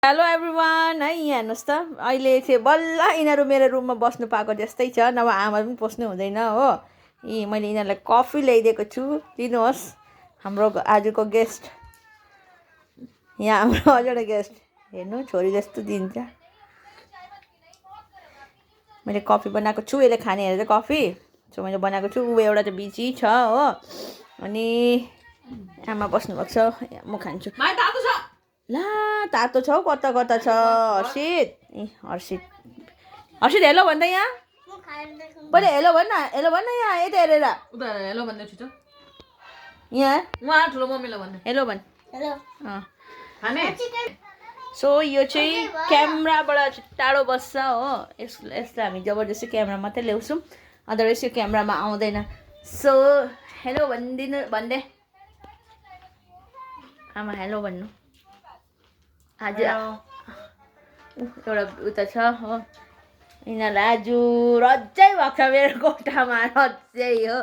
Hello everyone है यहाँ हेर्नुहोस् त अहिले चाहिँ बल्ल यिनीहरू मेरो रुममा बस्नु पाएको जस्तै छ नभए आमा पनि पस्नु हुँदैन हो। मैले यिनीहरूलाई कफी ल्याइदिएको छु, लिनुहोस्। हाम्रो आजको गेस्ट यहाँ हाम्रो हजुरवटा गेस्ट हेर्नु छोरी जस्तो दिन्छ। मैले कफी बनाएको छु, यसले खाने हेरेर कफी सो मैले बनाएको छु। ऊ एउटा चाहिँ बिजी छ हो, अनि आमा बस्नुभएको छ, म खान्छु। ला तातो छ हौ, कता कता छ। हर्षित हर्षित हर्षित हेलो भन्दा यहाँ पहिले हेलो भन्न, हेलो भन्न यहाँ यता हेरेर हेलो भन्दै छु त यहाँ उहाँ ठुलो मम्मीलाई भन्नु हेलो भन्। हेलो खाने सो यो चाहिँ क्यामेराबाट टाढो बस्छ हो, यसलाई हामी जबरजस्ती क्यामेरा मात्रै ल्याउँछौँ, अदरवाइज यो क्यामेरामा आउँदैन। सो हेलो भनिदिनु भन्दै आमा हेलो भन्नु। आज एउटा उता छ हो, यिनीहरूलाई आज रज्जै भएको छ मेरो कोठामा, रज्जै हो।